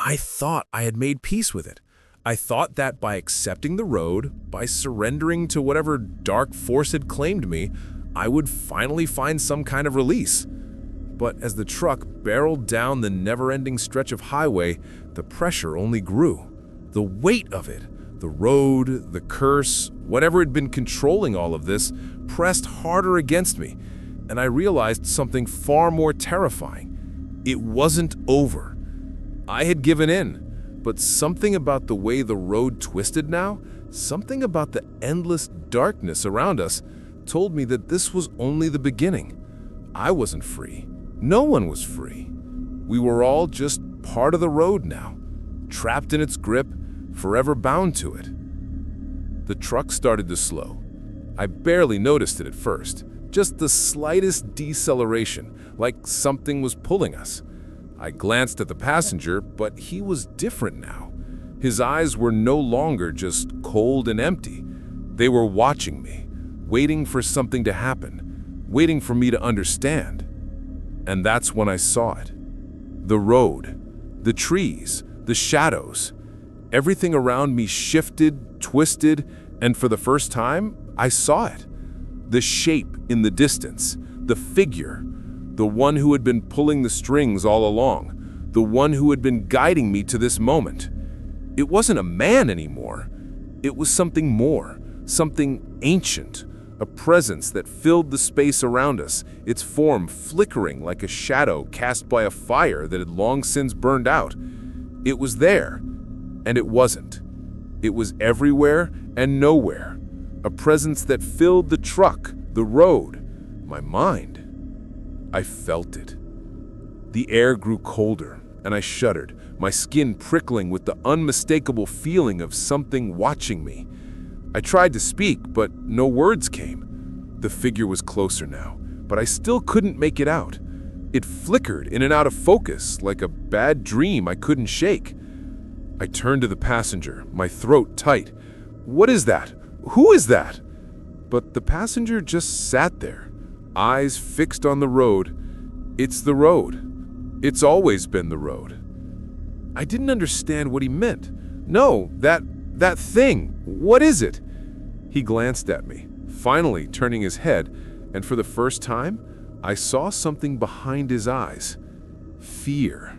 I thought I had made peace with it. I thought that by accepting the road, by surrendering to whatever dark force had claimed me, I would finally find some kind of release. But as the truck barreled down the never-ending stretch of highway, the pressure only grew. The weight of it, the road, the curse, whatever had been controlling all of this, pressed harder against me, and I realized something far more terrifying. It wasn't over. I had given in. But something about the way the road twisted now, something about the endless darkness around us, told me that this was only the beginning. I wasn't free. No one was free. We were all just part of the road now, trapped in its grip, forever bound to it. The truck started to slow. I barely noticed it at first, just the slightest deceleration, like something was pulling us. I glanced at the passenger, but he was different now. His eyes were no longer just cold and empty. They were watching me, waiting for something to happen, waiting for me to understand. And that's when I saw it. The road, the trees, the shadows. Everything around me shifted, twisted, and for the first time, I saw it. The shape in the distance, the figure, the one who had been pulling the strings all along, the one who had been guiding me to this moment. It wasn't a man anymore. It was something more, something ancient, a presence that filled the space around us, its form flickering like a shadow cast by a fire that had long since burned out. It was there, and it wasn't. It was everywhere and nowhere, a presence that filled the truck, the road, my mind. I felt it. The air grew colder, and I shuddered, my skin prickling with the unmistakable feeling of something watching me. I tried to speak, but no words came. The figure was closer now, but I still couldn't make it out. It flickered in and out of focus, like a bad dream I couldn't shake. I turned to the passenger, my throat tight. "What is that? Who is that?" But the passenger just sat there, eyes fixed on the road. It's the road. It's always been the road. I didn't understand what he meant. "No, that thing. What is it?" He glanced at me, finally turning his head, and for the first time, I saw something behind his eyes. Fear.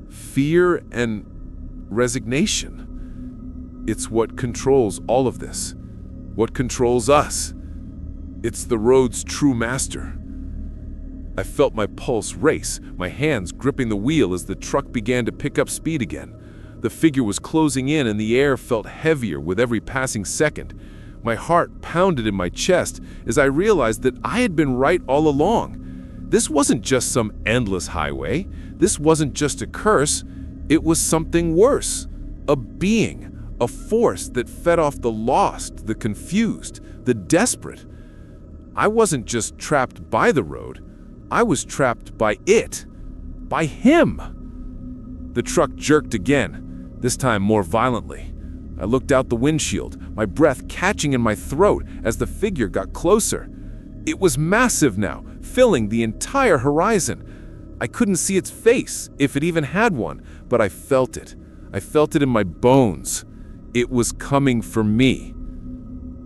Fear and resignation. It's what controls all of this. What controls us. It's the road's true master. I felt my pulse race, my hands gripping the wheel as the truck began to pick up speed again. The figure was closing in and the air felt heavier with every passing second. My heart pounded in my chest as I realized that I had been right all along. This wasn't just some endless highway. This wasn't just a curse. It was something worse. A being, a force that fed off the lost, the confused, the desperate. I wasn't just trapped by the road. I was trapped by it. By him. The truck jerked again, this time more violently. I looked out the windshield, my breath catching in my throat as the figure got closer. It was massive now, filling the entire horizon. I couldn't see its face, if it even had one, but I felt it. I felt it in my bones. It was coming for me.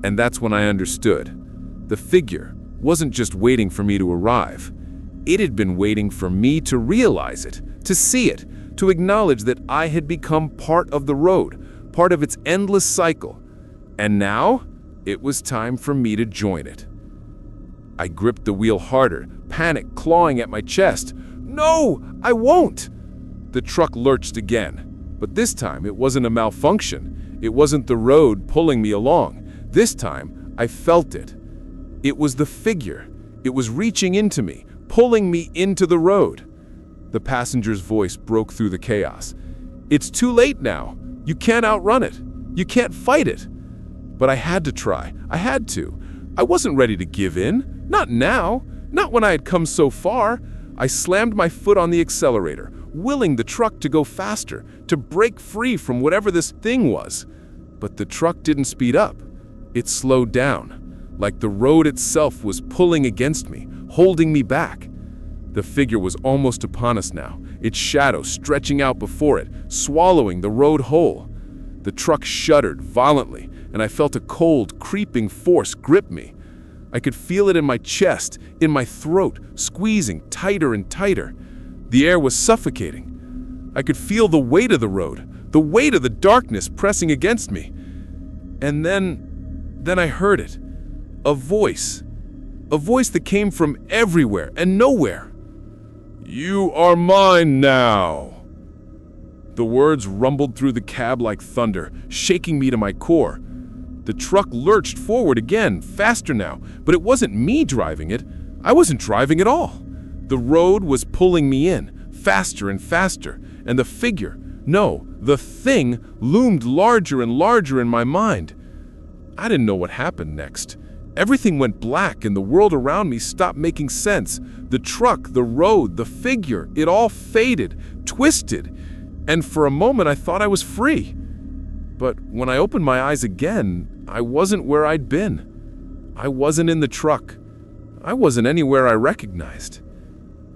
And that's when I understood. The figure wasn't just waiting for me to arrive. It had been waiting for me to realize it, to see it, to acknowledge that I had become part of the road, part of its endless cycle. And now, it was time for me to join it. I gripped the wheel harder, panic clawing at my chest. "No, I won't!" The truck lurched again, but this time it wasn't a malfunction. It wasn't the road pulling me along. This time, I felt it. It was the figure. It was reaching into me, pulling me into the road. The passenger's voice broke through the chaos. "It's too late now. You can't outrun it. You can't fight it." But I had to try. I had to. I wasn't ready to give in. Not now. Not when I had come so far. I slammed my foot on the accelerator, willing the truck to go faster, to break free from whatever this thing was. But the truck didn't speed up. It slowed down, like the road itself was pulling against me, holding me back. The figure was almost upon us now, its shadow stretching out before it, swallowing the road whole. The truck shuddered violently, and I felt a cold, creeping force grip me. I could feel it in my chest, in my throat, squeezing tighter and tighter. The air was suffocating. I could feel the weight of the road, the weight of the darkness pressing against me. And then I heard it. A voice that came from everywhere and nowhere. "You are mine now." The words rumbled through the cab like thunder, shaking me to my core. The truck lurched forward again, faster now, but it wasn't me driving it. I wasn't driving at all. The road was pulling me in, faster and faster, and the figure, no, the thing, loomed larger and larger in my mind. I didn't know what happened next. Everything went black and the world around me stopped making sense. The truck, the road, the figure, it all faded, twisted, and for a moment I thought I was free. But when I opened my eyes again, I wasn't where I'd been. I wasn't in the truck. I wasn't anywhere I recognized.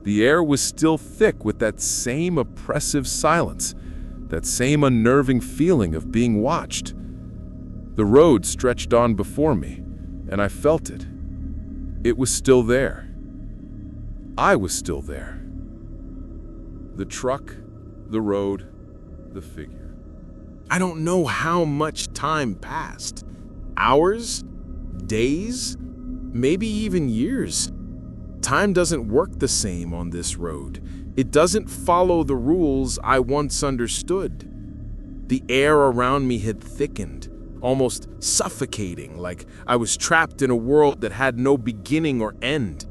The air was still thick with that same oppressive silence, that same unnerving feeling of being watched. The road stretched on before me, and I felt it. It was still there. I was still there. The truck, the road, the figure. I don't know how much time passed. Hours? Days? Maybe even years. Time doesn't work the same on this road. It doesn't follow the rules I once understood. The air around me had thickened, almost suffocating, like I was trapped in a world that had no beginning or end.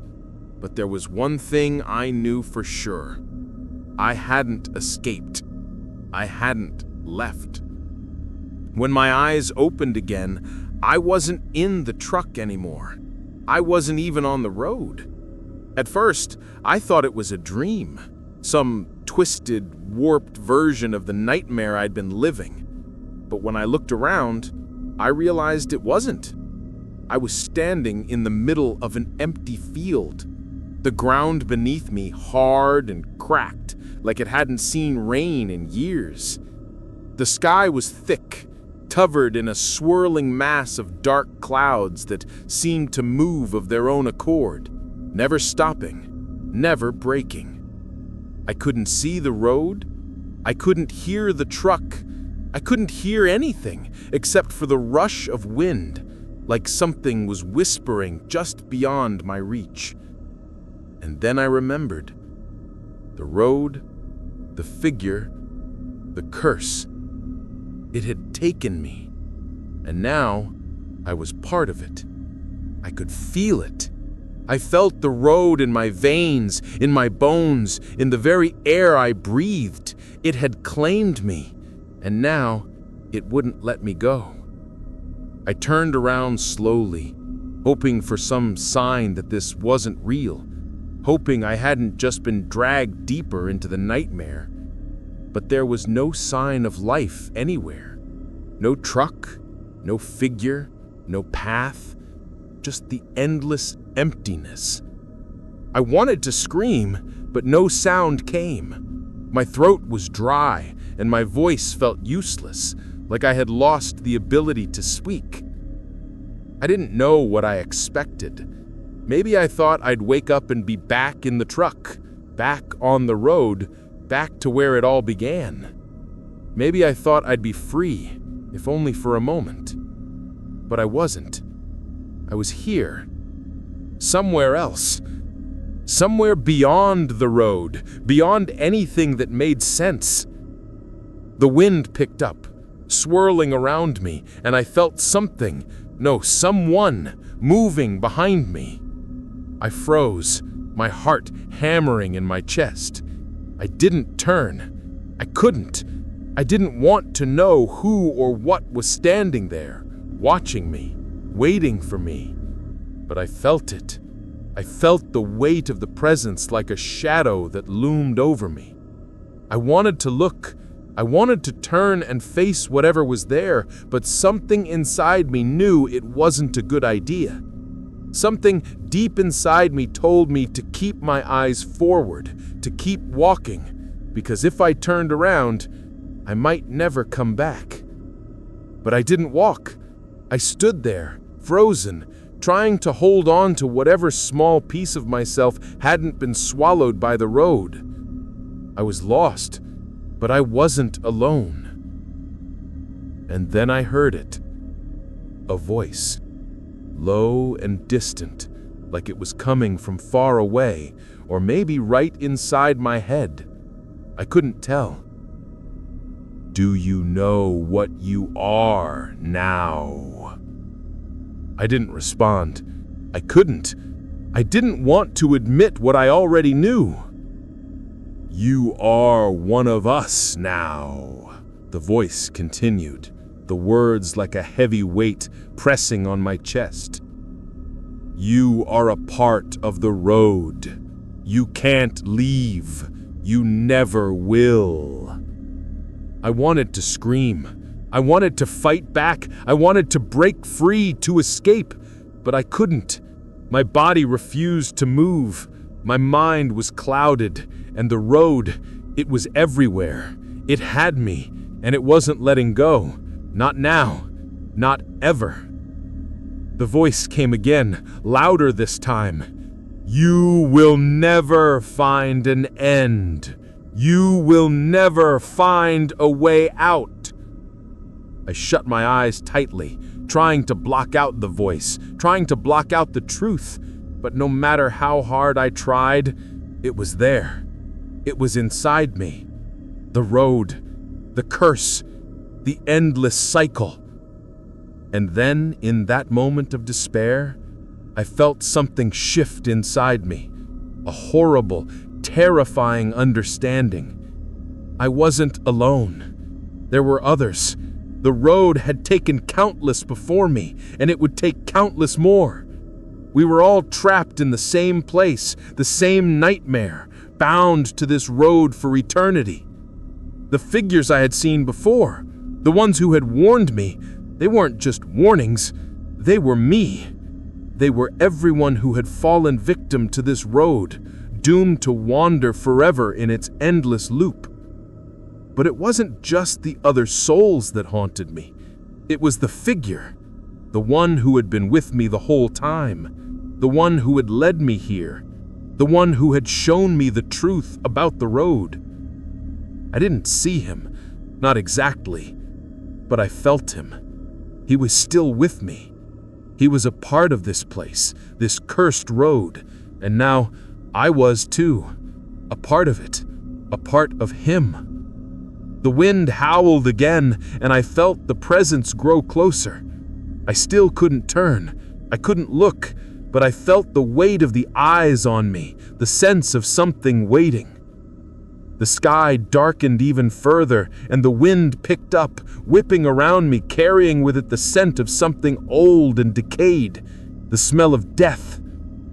But there was one thing I knew for sure. I hadn't escaped. I hadn't left. When my eyes opened again, I wasn't in the truck anymore. I wasn't even on the road. At first, I thought it was a dream, some twisted, warped version of the nightmare I'd been living. But when I looked around, I realized it wasn't. I was standing in the middle of an empty field. The ground beneath me hard and cracked, like it hadn't seen rain in years. The sky was thick, covered in a swirling mass of dark clouds that seemed to move of their own accord, never stopping, never breaking. I couldn't see the road. I couldn't hear the truck. I couldn't hear anything except for the rush of wind, like something was whispering just beyond my reach. And then I remembered. The road, the figure, the curse. It had taken me, and now I was part of it. I could feel it. I felt the road in my veins, in my bones, in the very air I breathed. It had claimed me, and now it wouldn't let me go. I turned around slowly, hoping for some sign that this wasn't real, hoping I hadn't just been dragged deeper into the nightmare. But there was no sign of life anywhere. No truck, no figure, no path, just the endless emptiness. I wanted to scream, but no sound came. My throat was dry, and my voice felt useless, like I had lost the ability to speak. I didn't know what I expected. Maybe I thought I'd wake up and be back in the truck, back on the road, back to where it all began. Maybe I thought I'd be free, if only for a moment. But I wasn't. I was here. Somewhere else. Somewhere beyond the road, beyond anything that made sense. The wind picked up, swirling around me, and I felt someone moving behind me. I froze, my heart hammering in my chest. I didn't turn. I couldn't. I didn't want to know who or what was standing there, watching me, waiting for me. But I felt it. I felt the weight of the presence like a shadow that loomed over me. I wanted to look. I wanted to turn and face whatever was there, but something inside me knew it wasn't a good idea. Something deep inside me told me to keep my eyes forward, to keep walking, because if I turned around, I might never come back. But I didn't walk. I stood there, frozen, trying to hold on to whatever small piece of myself hadn't been swallowed by the road. I was lost, but I wasn't alone. And then I heard it. A voice, low and distant, like it was coming from far away, or maybe right inside my head. I couldn't tell. Do you know what you are now? I didn't respond. I couldn't. I didn't want to admit what I already knew. You are one of us now, the voice continued, the words like a heavy weight pressing on my chest. You are a part of the road. You can't leave. You never will. I wanted to scream. I wanted to fight back. I wanted to break free, to escape, but I couldn't. My body refused to move. My mind was clouded, and the road, it was everywhere. It had me, and it wasn't letting go. Not now. Not ever. The voice came again, louder this time. You will never find an end. You will never find a way out. I shut my eyes tightly, trying to block out the voice, trying to block out the truth. But no matter how hard I tried, it was there. It was inside me. The road, the curse, the endless cycle. And then, in that moment of despair, I felt something shift inside me. A horrible, terrifying understanding. I wasn't alone. There were others. The road had taken countless before me, and it would take countless more. We were all trapped in the same place, the same nightmare, bound to this road for eternity. The figures I had seen before, the ones who had warned me, they weren't just warnings, they were me. They were everyone who had fallen victim to this road, doomed to wander forever in its endless loop. But it wasn't just the other souls that haunted me. It was the figure, the one who had been with me the whole time, the one who had led me here, the one who had shown me the truth about the road. I didn't see him, not exactly, but I felt him. He was still with me. He was a part of this place, this cursed road, and now I was too, a part of it, a part of him. The wind howled again, and I felt the presence grow closer. I still couldn't turn, I couldn't look, but I felt the weight of the eyes on me, the sense of something waiting. The sky darkened even further, and the wind picked up, whipping around me, carrying with it the scent of something old and decayed, the smell of death,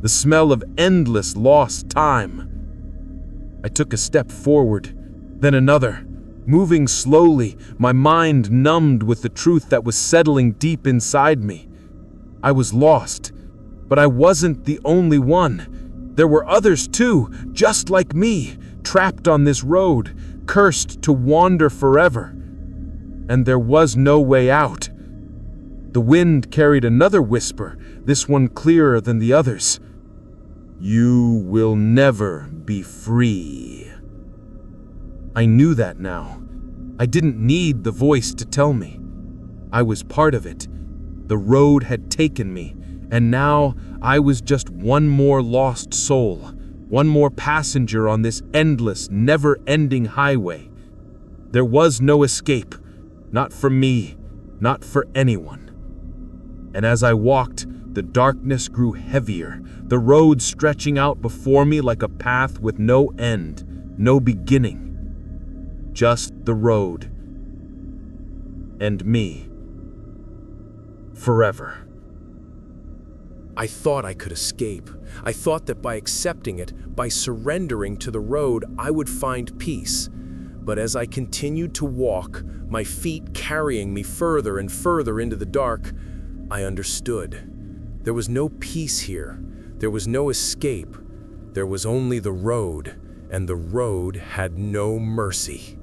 the smell of endless lost time. I took a step forward, then another, moving slowly, my mind numbed with the truth that was settling deep inside me. I was lost, but I wasn't the only one. There were others too, just like me, trapped on this road, cursed to wander forever. And there was no way out. The wind carried another whisper, this one clearer than the others. You will never be free. I knew that now. I didn't need the voice to tell me. I was part of it. The road had taken me, and now I was just one more lost soul, one more passenger on this endless, never-ending highway. There was no escape, not for me, not for anyone. And as I walked, the darkness grew heavier, the road stretching out before me like a path with no end, no beginning. Just the road. And me. Forever. I thought I could escape. I thought that by accepting it, by surrendering to the road, I would find peace. But as I continued to walk, my feet carrying me further and further into the dark, I understood. There was no peace here. There was no escape. There was only the road, and the road had no mercy.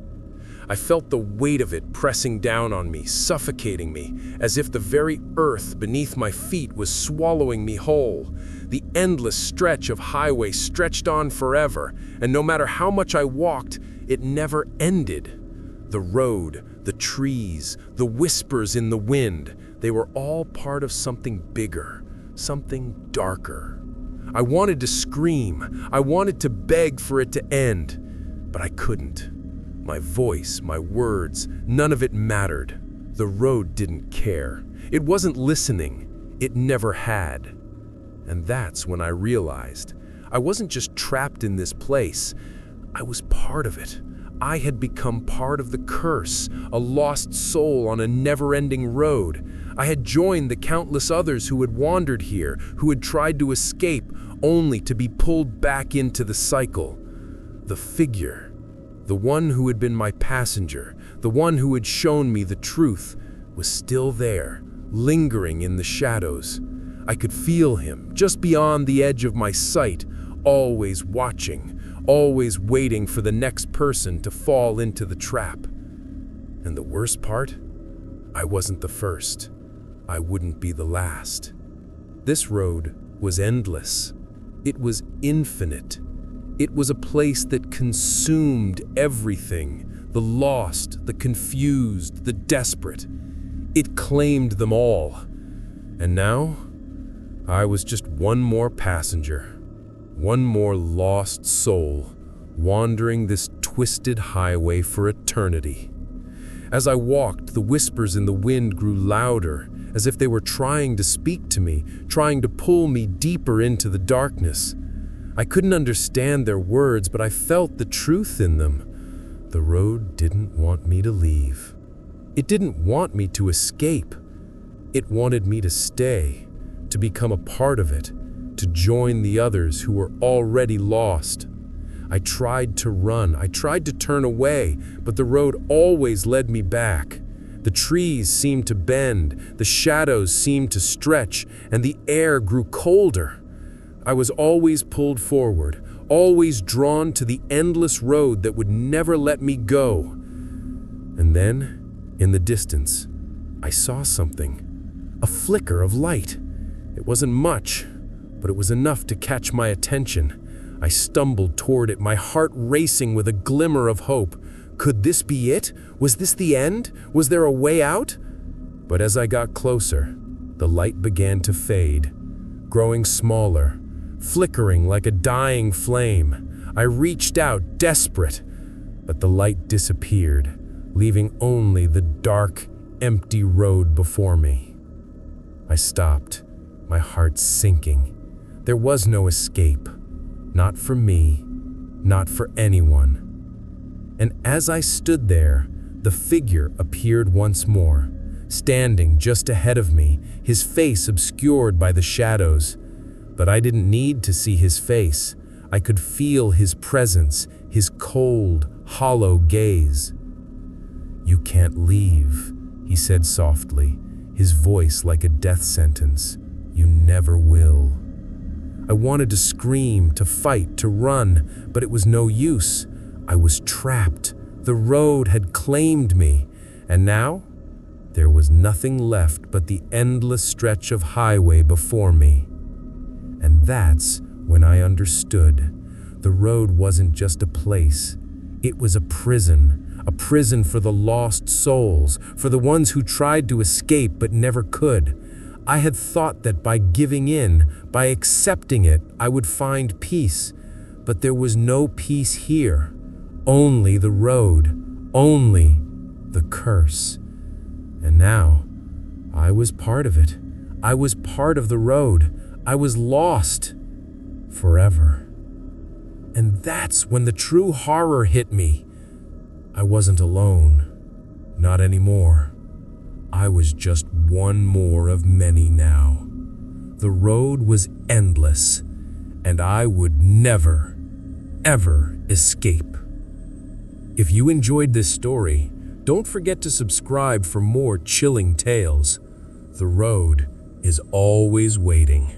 I felt the weight of it pressing down on me, suffocating me, as if the very earth beneath my feet was swallowing me whole. The endless stretch of highway stretched on forever, and no matter how much I walked, it never ended. The road, the trees, the whispers in the wind, they were all part of something bigger, something darker. I wanted to scream. I wanted to beg for it to end, but I couldn't. My voice, my words, none of it mattered. The road didn't care. It wasn't listening. It never had. And that's when I realized I wasn't just trapped in this place. I was part of it. I had become part of the curse, a lost soul on a never-ending road. I had joined the countless others who had wandered here, who had tried to escape, only to be pulled back into the cycle. The figure, the one who had been my passenger, the one who had shown me the truth, was still there, lingering in the shadows. I could feel him, just beyond the edge of my sight, always watching, always waiting for the next person to fall into the trap. And the worst part? I wasn't the first. I wouldn't be the last. This road was endless. It was infinite. It was a place that consumed everything, the lost, the confused, the desperate. It claimed them all. And now, I was just one more passenger, one more lost soul, wandering this twisted highway for eternity. As I walked, the whispers in the wind grew louder, as if they were trying to speak to me, trying to pull me deeper into the darkness. I couldn't understand their words, but I felt the truth in them. The road didn't want me to leave. It didn't want me to escape. It wanted me to stay, to become a part of it, to join the others who were already lost. I tried to run, I tried to turn away, but the road always led me back. The trees seemed to bend, the shadows seemed to stretch, and the air grew colder. I was always pulled forward, always drawn to the endless road that would never let me go. And then, in the distance, I saw something, a flicker of light. It wasn't much, but it was enough to catch my attention. I stumbled toward it, my heart racing with a glimmer of hope. Could this be it? Was this the end? Was there a way out? But as I got closer, the light began to fade, growing smaller, flickering like a dying flame. I reached out, desperate, but the light disappeared, leaving only the dark, empty road before me. I stopped, my heart sinking. There was no escape. Not for me, not for anyone. And as I stood there, the figure appeared once more, standing just ahead of me, his face obscured by the shadows. But I didn't need to see his face. I could feel his presence, his cold, hollow gaze. "You can't leave," he said softly, his voice like a death sentence. "You never will." I wanted to scream, to fight, to run, but it was no use. I was trapped. The road had claimed me, and now there was nothing left but the endless stretch of highway before me. And that's when I understood. The road wasn't just a place. It was a prison for the lost souls, for the ones who tried to escape but never could. I had thought that by giving in, by accepting it, I would find peace. But there was no peace here. Only the road. Only the curse. And now, I was part of it. I was part of the road. I was lost. Forever. And that's when the true horror hit me. I wasn't alone. Not anymore. I was just one more of many now. The road was endless, and I would never, ever escape. If you enjoyed this story, don't forget to subscribe for more chilling tales. The road is always waiting.